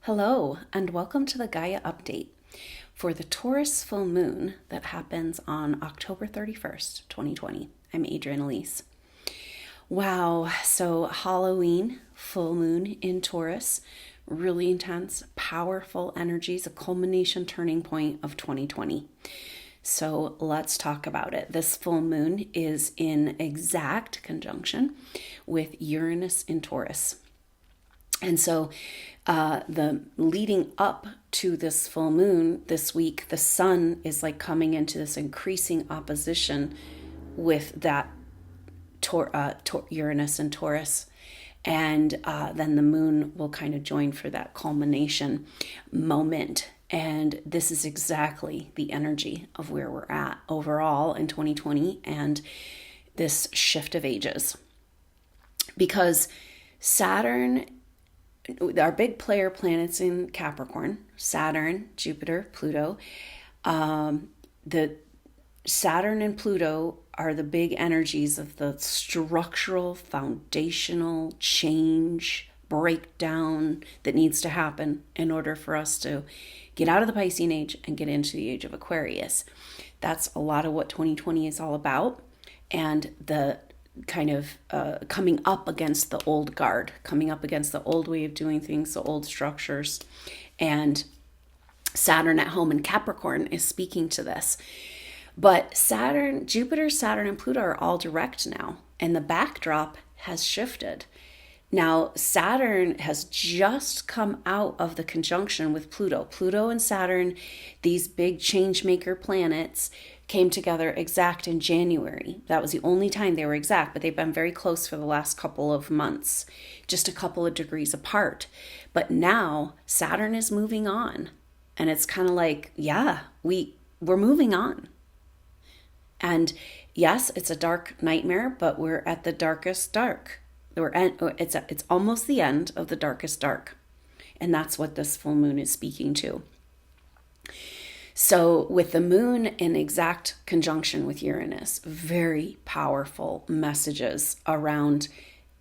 Hello, and welcome to the Gaia update for the Taurus full moon that happens on October 31st, 2020. I'm Adrienne Elise. Wow, so Halloween, full moon in Taurus, really intense, powerful energies, a culmination turning point of 2020. So let's talk about it. This full moon is in exact conjunction with Uranus in Taurus. And so the leading up to this full moon this week, the sun is like coming into this increasing opposition with that Uranus and Taurus. And then the moon will kind of join for that culmination moment. And this is exactly the energy of where we're at overall in 2020 and this shift of ages. Because Saturn, our big player planets in Capricorn, Saturn, Jupiter, Pluto, the Saturn and Pluto are the big energies of the structural, foundational change, breakdown that needs to happen in order for us to get out of the Piscean age and get into the age of Aquarius. That's a lot of what 2020 is all about. And the kind of coming up against the old guard, coming up against the old way of doing things, the old structures. And Saturn at home in Capricorn is speaking to this. But Saturn, Jupiter, Saturn, and Pluto are all direct now, and the backdrop has shifted. Now, Saturn has just come out of the conjunction with Pluto. Pluto and Saturn, these big change maker planets, came together exact in January. That was the only time they were exact, but they've been very close for the last couple of months, just a couple of degrees apart. But now Saturn is moving on, and it's kind of like, yeah, we're moving on. And yes, it's a dark nightmare, but we're at the darkest dark. It's almost the end of the darkest dark. And that's what this full moon is speaking to. So with the moon in exact conjunction with Uranus, very powerful messages around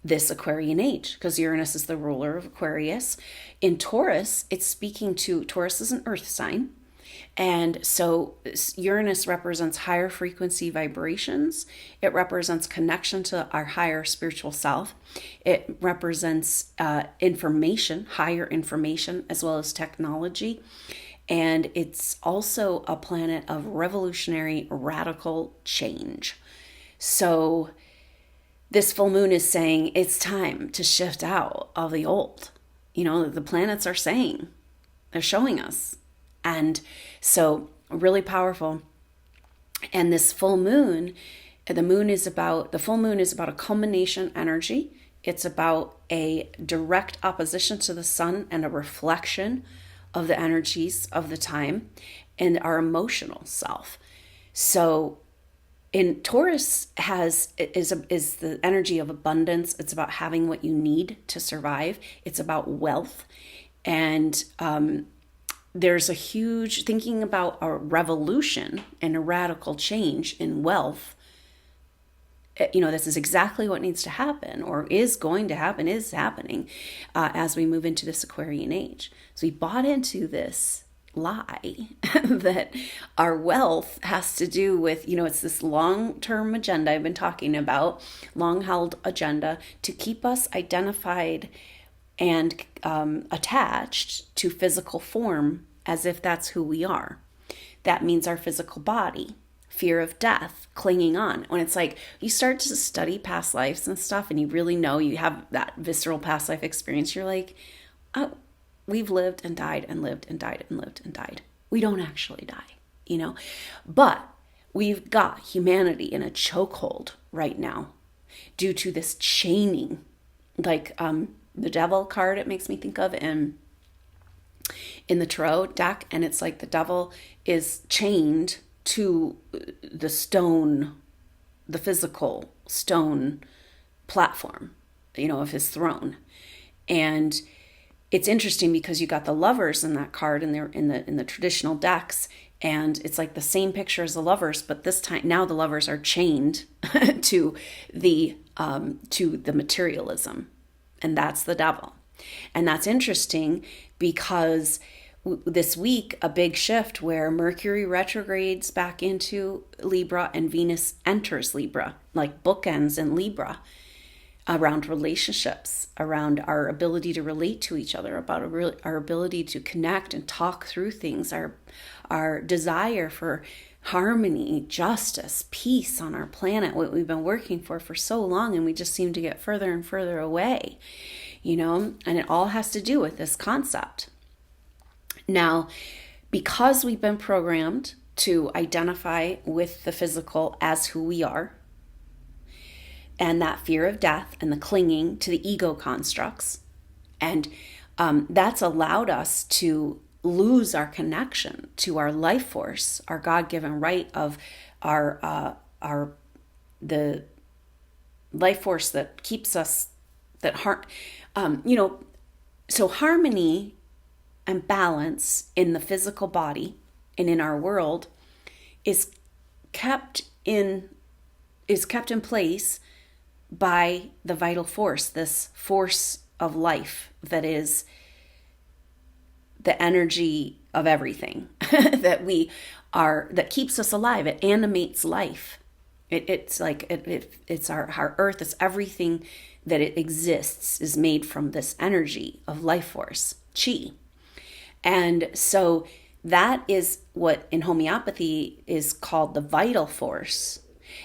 this Aquarian age, because Uranus is the ruler of Aquarius. In Taurus, it's speaking to, Taurus is an earth sign. And so Uranus represents higher frequency vibrations. It represents connection to our higher spiritual self. It represents information, higher information, as well as technology. And it's also a planet of revolutionary, radical change. So this full moon is saying it's time to shift out of the old. You know, the planets are saying, they're showing us. And so really powerful. And this full moon, the full moon is about a culmination energy. It's about a direct opposition to the sun and a reflection of the energies of the time and our emotional self. So in Taurus is the energy of abundance. It's about having what you need to survive. It's about wealth. And there's a huge thinking about a revolution and a radical change in wealth. You know, this is exactly what needs to happen, or is going to happen, is happening as we move into this Aquarian age. So we bought into this lie that our wealth has to do with, you know, it's this long-term agenda I've been talking about, long-held agenda to keep us identified and attached to physical form as if that's who we are. That means our physical body, fear of death, clinging on. When it's like you start to study past lives and stuff and you really know you have that visceral past life experience, you're like, oh, we've lived and died and lived and died and lived and died. We don't actually die, you know? But we've got humanity in a chokehold right now due to this chaining, like the devil card it makes me think of in the tarot deck, and it's like the devil is chained to the stone, the physical stone platform, you know, of his throne. And it's interesting because you got the lovers in that card, and they're in the traditional decks, and it's like the same picture as the lovers, but this time now the lovers are chained to the materialism, and that's the devil. And that's interesting because this week, a big shift where Mercury retrogrades back into Libra and Venus enters Libra, like bookends in Libra, around relationships, around our ability to relate to each other, about our ability to connect and talk through things, our desire for harmony, justice, peace on our planet, what we've been working for so long, and we just seem to get further and further away, and it all has to do with this concept. Now, because we've been programmed to identify with the physical as who we are, and that fear of death and the clinging to the ego constructs, and that's allowed us to lose our connection to our life force, our God-given right of the life force that keeps us, so harmony and balance in the physical body and in our world is kept in place by the vital force, this force of life that is the energy of everything that keeps us alive. It animates life. It's our earth. It's everything that it exists is made from this energy of life force, chi. And so that is what in homeopathy is called the vital force.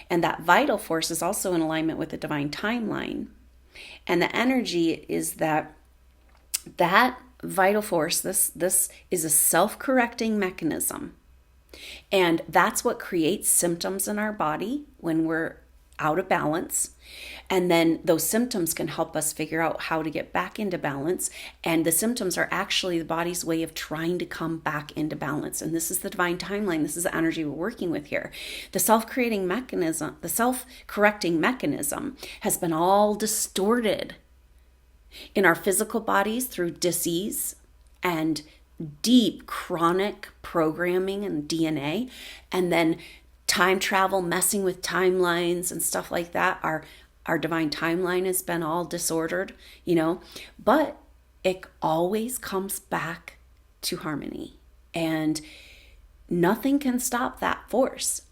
And that vital force is also in alignment with the divine timeline. And the energy is that vital force, this is a self-correcting mechanism. And that's what creates symptoms in our body when we're out of balance. And then those symptoms can help us figure out how to get back into balance. And the symptoms are actually the body's way of trying to come back into balance. And this is the divine timeline. This is the energy we're working with here. The self-correcting mechanism has been all distorted in our physical bodies through disease and deep chronic programming and DNA, and then time travel, messing with timelines and stuff like that. Our divine timeline has been all disordered, but it always comes back to harmony, and nothing can stop that force.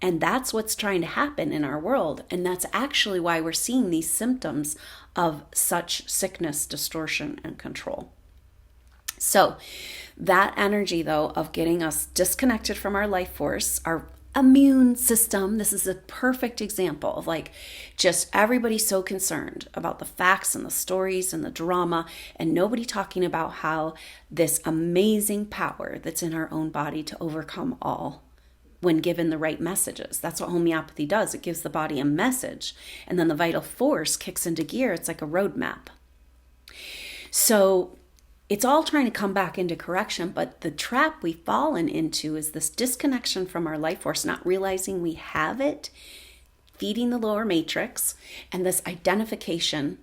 And that's what's trying to happen in our world. And that's actually why we're seeing these symptoms of such sickness, distortion, and control. So that energy, though, of getting us disconnected from our life force, our immune system, this is a perfect example of just everybody so concerned about the facts and the stories and the drama, and nobody talking about how this amazing power that's in our own body to overcome all when given the right messages. That's what homeopathy does. It gives the body a message, and then the vital force kicks into gear. It's like a roadmap. So it's all trying to come back into correction, but the trap we've fallen into is this disconnection from our life force, not realizing we have it, feeding the lower matrix, and this identification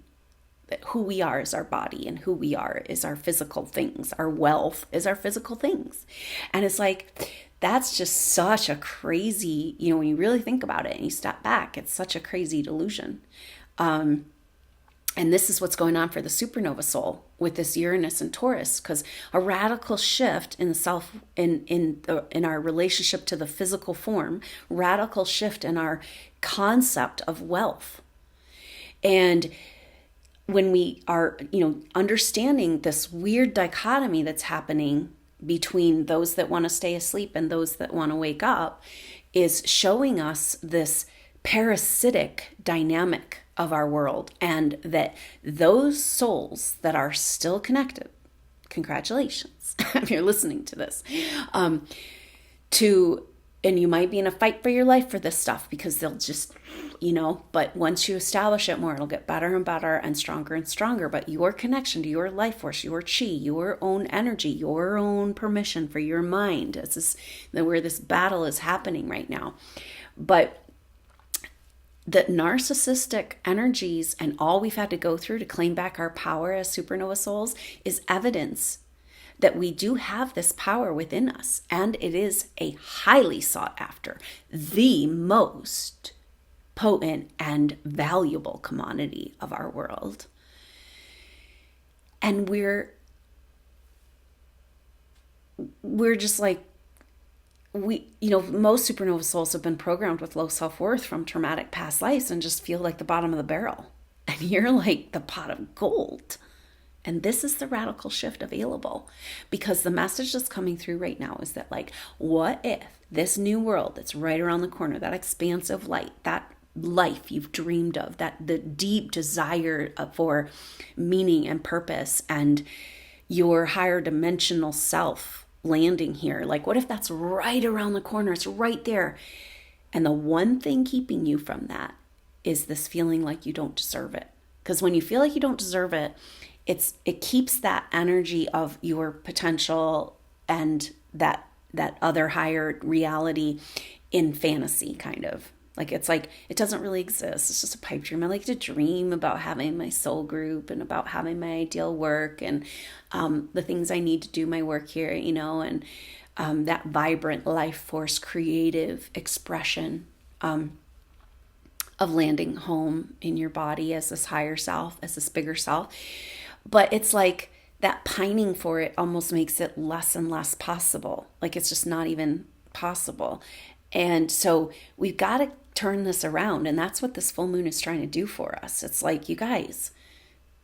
that who we are is our body, and who we are is our physical things. Our wealth is our physical things. And it's that's just such a crazy, when you really think about it and you step back, it's such a crazy delusion. And this is what's going on for the supernova soul with this Uranus and Taurus, because a radical shift in the self, in our relationship to the physical form, radical shift in our concept of wealth. And when we are, understanding this weird dichotomy that's happening between those that want to stay asleep and those that want to wake up, is showing us this parasitic dynamic of our world, and that those souls that are still connected, congratulations if you're listening to this, and you might be in a fight for your life for this stuff, because they'll just, but once you establish it more, it'll get better and better and stronger. But your connection to your life force, your chi, your own energy, your own permission for your mind, this is where this battle is happening right now. But the narcissistic energies and all we've had to go through to claim back our power as supernova souls is evidence that we do have this power within us, and it is a highly sought after, the most potent and valuable commodity of our world. And we're just like, most supernova souls have been programmed with low self-worth from traumatic past lives and just feel like the bottom of the barrel. And you're like the pot of gold. And this is the radical shift available, because the message that's coming through right now is that, like, what if this new world that's right around the corner, that expansive light, that life you've dreamed of, that the deep desire for meaning and purpose and your higher dimensional self landing here, like, what if that's right around the corner? It's right there. And the one thing keeping you from that is this feeling like you don't deserve it. Because when you feel like you don't deserve it, it keeps that energy of your potential and that other higher reality in fantasy, kind of. Like, it's like, it doesn't really exist. It's just a pipe dream. I like to dream about having my soul group and about having my ideal work and the things I need to do my work here, and that vibrant life force, creative expression of landing home in your body as this higher self, as this bigger self. But it's like that pining for it almost makes it less and less possible. Like, it's just not even possible. And so we've got to turn this around. And that's what this full moon is trying to do for us. It's like, you guys,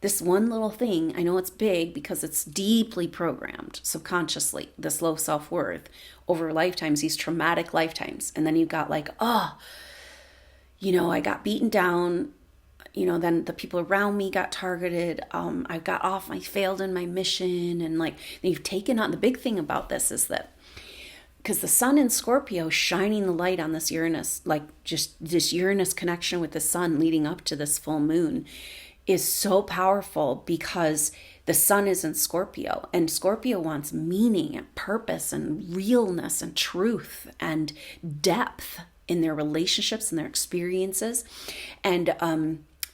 this one little thing, I know it's big because it's deeply programmed subconsciously, this low self-worth over lifetimes, these traumatic lifetimes. And then you've got like, I got beaten down. Then the people around me got targeted. I got off. I failed in my mission. And like, you've taken on, the big thing about this is that because the sun in Scorpio shining the light on this Uranus, like just this Uranus connection with the sun leading up to this full moon is so powerful, because the sun is in Scorpio, and Scorpio wants meaning and purpose and realness and truth and depth in their relationships and their experiences. And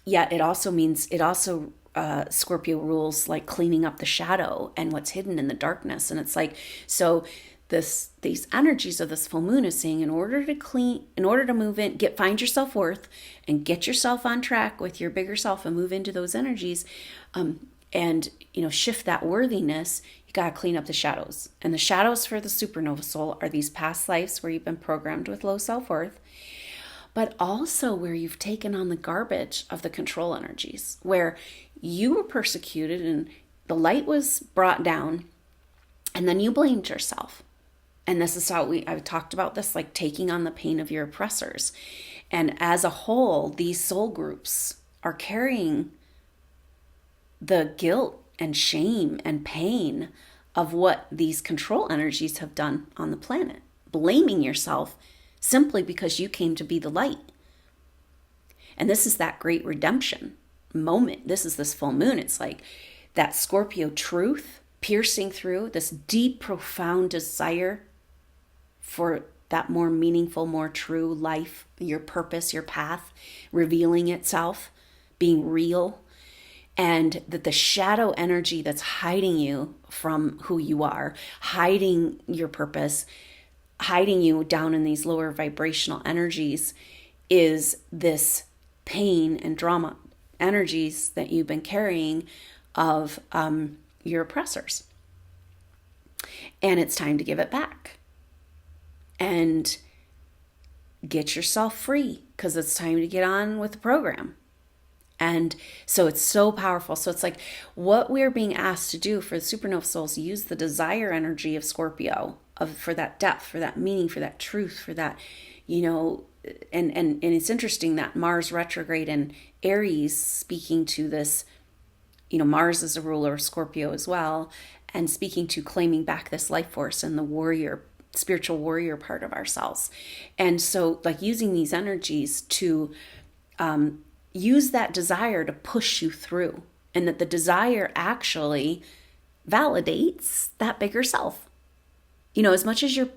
yet it also means, Scorpio rules like cleaning up the shadow and what's hidden in the darkness. And it's like, so these energies of this full moon is saying, in order to move in, find your self-worth and get yourself on track with your bigger self and move into those energies, and shift that worthiness, you got to clean up the shadows. And the shadows for the supernova soul are these past lives where you've been programmed with low self-worth, but also where you've taken on the garbage of the control energies, where you were persecuted and the light was brought down, and then you blamed yourself. And this is how I've talked about this, like taking on the pain of your oppressors. And as a whole, these soul groups are carrying the guilt and shame and pain of what these control energies have done on the planet, blaming yourself simply because you came to be the light. And this is that great redemption moment. This is this full moon. It's like that Scorpio truth piercing through this deep, profound desire for that more meaningful, more true life, your purpose, your path, revealing itself, being real. And that the shadow energy that's hiding you from who you are, hiding your purpose, hiding you down in these lower vibrational energies, is this pain and drama energies that you've been carrying of your oppressors. And it's time to give it back and get yourself free, because it's time to get on with the program. And so it's so powerful. So it's like what we're being asked to do for the supernova souls, use the desire energy of Scorpio for that depth, for that meaning, for that truth, for that, and it's interesting that Mars retrograde in Aries, speaking to this, Mars is a ruler of Scorpio as well, and speaking to claiming back this life force and the spiritual warrior part of ourselves. And so like using these energies to use that desire to push you through, and that the desire actually validates that bigger self. As much as you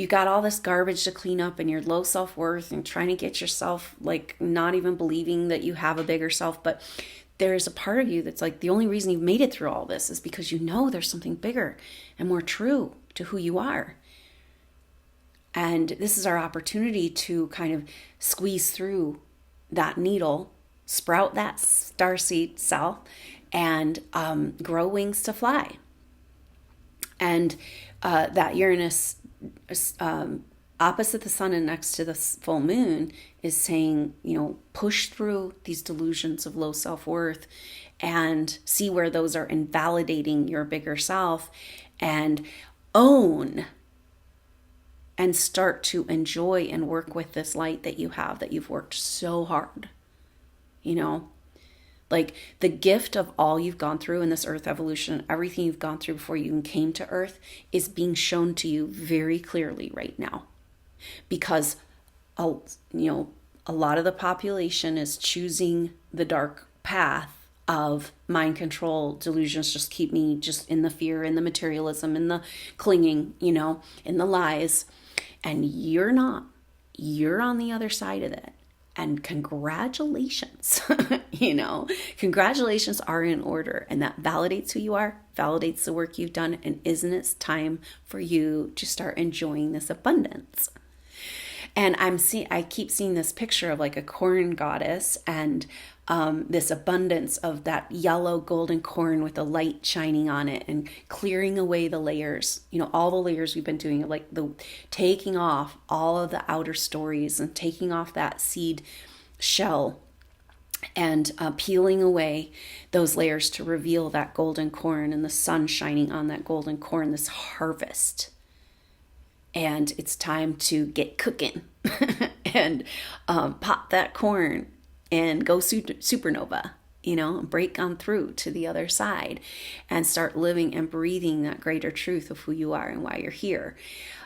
got all this garbage to clean up and your low self-worth and trying to get yourself like not even believing that you have a bigger self, but there's a part of you that's like, the only reason you've made it through all this is because there's something bigger and more true to who you are. And this is our opportunity to kind of squeeze through that needle, sprout that starseed cell, and grow wings to fly. And that Uranus opposite the sun and next to the full moon is saying, push through these delusions of low self-worth and see where those are invalidating your bigger self, and own and start to enjoy and work with this light that you have, that you've worked so hard. Like the gift of all you've gone through in this earth evolution, everything you've gone through before you even came to earth, is being shown to you very clearly right now. Because, a lot of the population is choosing the dark path of mind control, delusions, just keep me just in the fear, in the materialism, in the clinging, in the lies. And you're not. You're on the other side of it. And congratulations, congratulations are in order. And that validates who you are, validates the work you've done. And isn't it time for you to start enjoying this abundance? And I keep seeing this picture of like a corn goddess, and this abundance of that yellow golden corn with the light shining on it and clearing away the layers, all the layers we've been doing, like the taking off all of the outer stories and taking off that seed shell and peeling away those layers to reveal that golden corn, and the sun shining on that golden corn, this harvest. And it's time to get cooking and pop that corn and go supernova, and break on through to the other side and start living and breathing that greater truth of who you are and why you're here.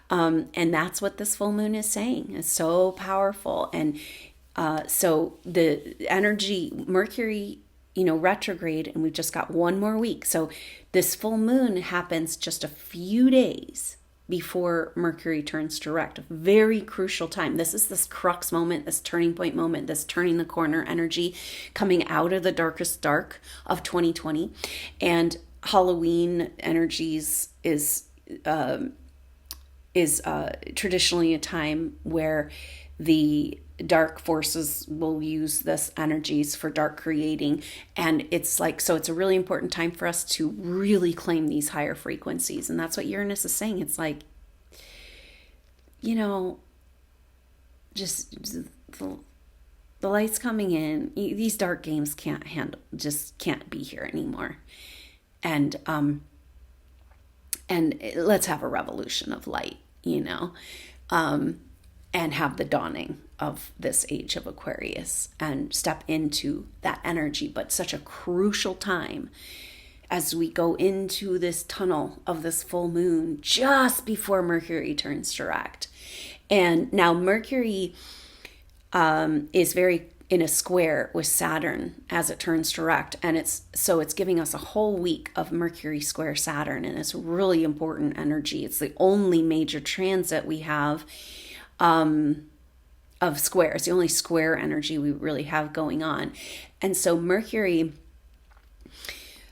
And that's what this full moon is saying. It's so powerful. And so the energy, Mercury, retrograde, and we've just got one more week. So this full moon happens just a few days before Mercury turns direct. A very crucial time. This is this crux moment, this turning point moment, this turning the corner energy coming out of the darkest dark of 2020. And Halloween energies is traditionally a time where the dark forces will use this energies for dark creating. And it's a really important time for us to really claim these higher frequencies. And that's what Uranus is saying. It's like, just the light's coming in. These dark games can't be here anymore. And let's have a revolution of light, and have the dawning of this age of Aquarius and step into that energy. But such a crucial time as we go into this tunnel of this full moon just before Mercury turns direct. And now Mercury is very in a square with Saturn as it turns direct. And it's giving us a whole week of Mercury square Saturn. And it's really important energy. It's the only major transit we have of squares, the only square energy we really have going on. And so Mercury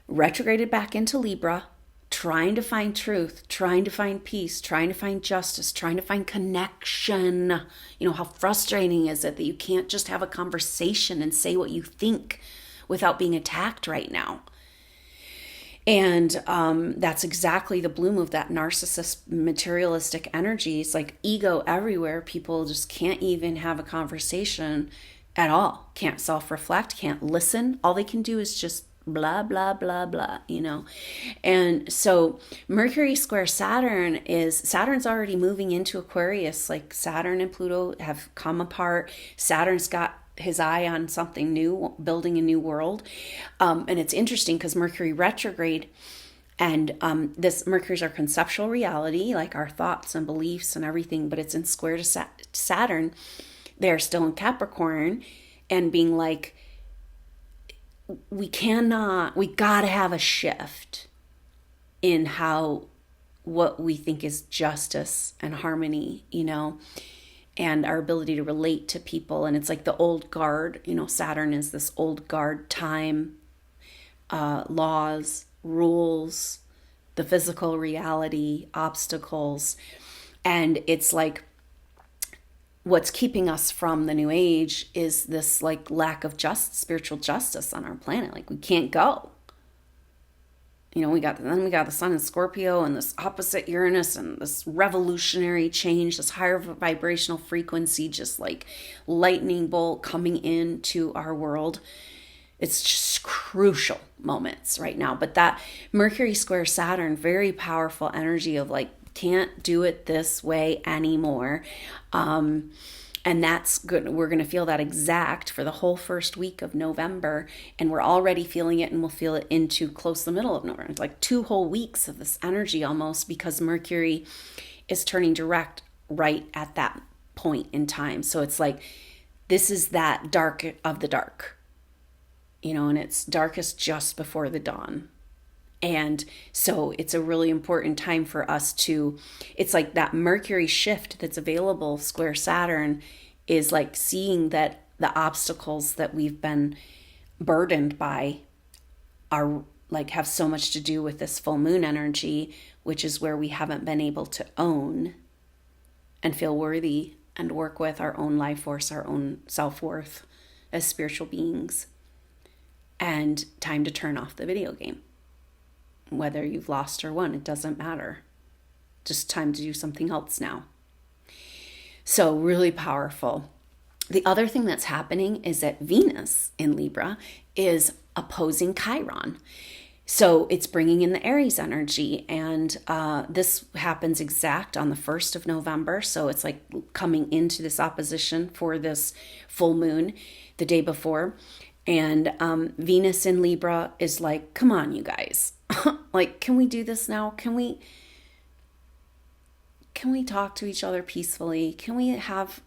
retrograded back into Libra, trying to find truth, trying to find peace, trying to find justice, trying to find connection. How frustrating is it that you can't just have a conversation and say what you think without being attacked right now? And that's exactly the bloom of that narcissist materialistic energy. It's like ego everywhere. People just can't even have a conversation at all. Can't self-reflect, can't listen. All they can do is just blah, blah, blah, blah, And so Mercury square Saturn's already moving into Aquarius. Like Saturn and Pluto have come apart. Saturn's got his eye on something new, building a new world. And it's interesting because Mercury retrograde and this Mercury's our conceptual reality, like our thoughts and beliefs and everything, but it's in square to Saturn. They're still in Capricorn and being like, we gotta have a shift in what we think is justice and harmony, and our ability to relate to people. And it's like the old guard, Saturn is this old guard, time, laws, rules, the physical reality, obstacles. And it's like, what's keeping us from the new age is this like lack of spiritual justice on our planet. Like we can't go. we got the sun in Scorpio and this opposite Uranus and this revolutionary change, this higher vibrational frequency, just like lightning bolt coming into our world. It's just crucial moments right now. But that Mercury square Saturn, very powerful energy of like, can't do it this way anymore. And that's good. We're going to feel that exact for the whole first week of November. And we're already feeling it, and we'll feel it into close to the middle of November. It's like 2 whole weeks of this energy almost, because Mercury is turning direct right at that point in time. So it's like, this is that dark of the dark, and it's darkest just before the dawn. And so it's a really important time for us to, it's like that Mercury shift that's available, square Saturn, is like seeing that the obstacles that we've been burdened by are like, have so much to do with this full moon energy, which is where we haven't been able to own and feel worthy and work with our own life force, our own self-worth as spiritual beings. And time to turn off the video game. Whether you've lost or won, it doesn't matter. Just time to do something else now. So really powerful. The other thing that's happening is that Venus in Libra is opposing Chiron. So it's bringing in the Aries energy. And this happens exact on the 1st of November. So it's like coming into this opposition for this full moon the day before. And Venus in Libra is like, come on, you guys. Like, can we do this now? Can we talk to each other peacefully? Can we have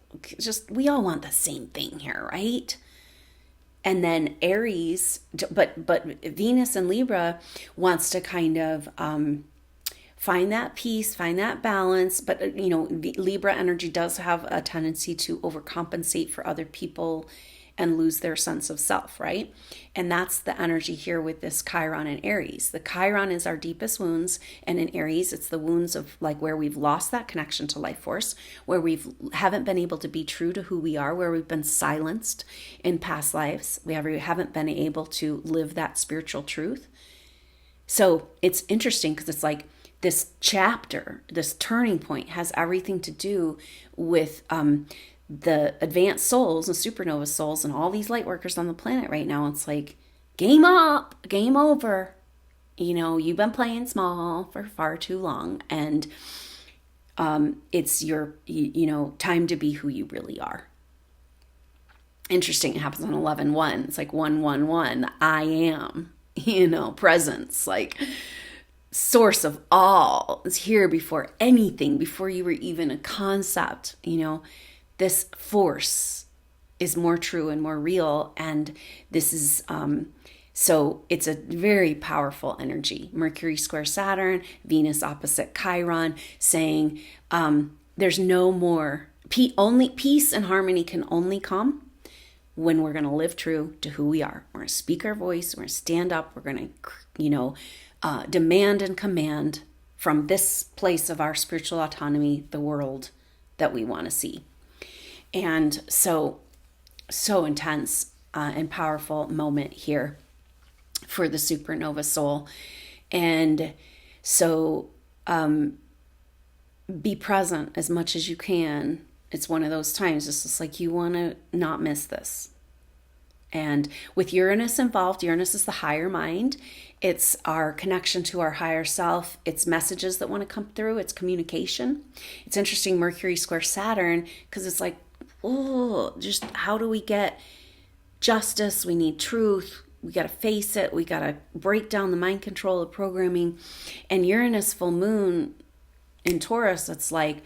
we all want the same thing here, right? And then Aries, but Venus in Libra wants to kind of find that peace, find that balance. But, Libra energy does have a tendency to overcompensate for other people and lose their sense of self, right? And that's the energy here with this Chiron and Aries. The Chiron is our deepest wounds, and in Aries, it's the wounds of like where we've lost that connection to life force, where we haven't been able to be true to who we are, where we've been silenced in past lives. We haven't been able to live that spiritual truth. So it's interesting because it's like this chapter, this turning point has everything to do with the advanced souls and SuperNova souls and all these light workers on the planet right now. It's like, game up, game over. You've been playing small for far too long. And it's your, time to be who you really are. Interesting. It happens on 11/1. It's like 111. I am, presence, like source of all is here before anything, before you were even a concept, This force is more true and more real. And this is, so it's a very powerful energy. Mercury square Saturn, Venus opposite Chiron, saying there's no more, only peace and harmony can only come when we're going to live true to who we are. We're going to speak our voice. We're going to stand up. We're going to, demand and command from this place of our spiritual autonomy, the world that we want to see. And so intense and powerful moment here for the SuperNova soul. And so be present as much as you can. It's one of those times, it's just like you want to not miss this. And with Uranus involved, Uranus is the higher mind. It's our connection to our higher self. It's messages that want to come through. It's communication. It's interesting, Mercury square Saturn, because it's like, oh, just how do we get justice? We need truth. We got to face it. We got to break down the mind control of programming. And Uranus full moon in Taurus, it's like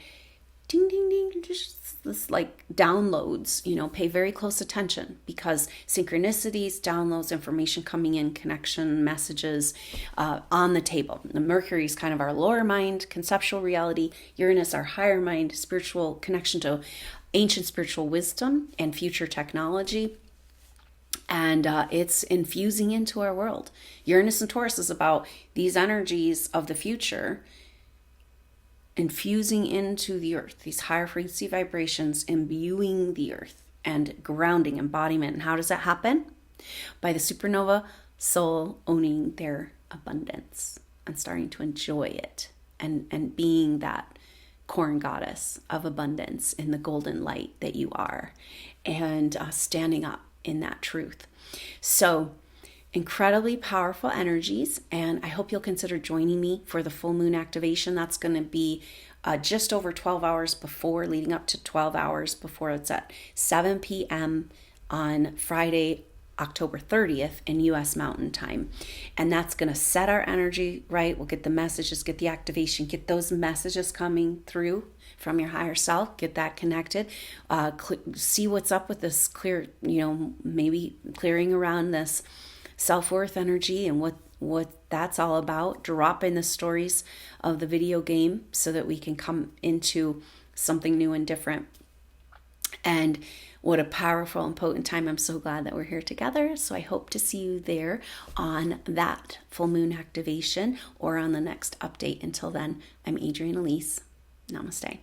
ding, ding, ding, just this like downloads, pay very close attention, because synchronicities, downloads, information coming in, connection, messages on the table. The Mercury is kind of our lower mind, conceptual reality. Uranus, our higher mind, spiritual connection to ancient spiritual wisdom and future technology. And it's infusing into our world. Uranus and Taurus is about these energies of the future infusing into the earth, these higher frequency vibrations, imbuing the earth and grounding embodiment. And how does that happen? By the SuperNova soul owning their abundance and starting to enjoy it, and being that corn goddess of abundance in the golden light that you are, and standing up in that truth. So incredibly powerful energies, and I hope you'll consider joining me for the full moon activation. That's going to be just over 12 hours before, leading up to 12 hours before. It's at 7 p.m. on Friday, October 30th in US Mountain Time. And that's going to set our energy right. We'll get the messages, get the activation, get those messages coming through from your higher self, get that connected, see what's up with this clear, maybe clearing around this self-worth energy and what that's all about. Drop in the stories of the video game so that we can come into something new and different. And what a powerful and potent time. I'm so glad that we're here together. So I hope to see you there on that full moon activation or on the next update. Until then, I'm Adrienne Elise. Namaste.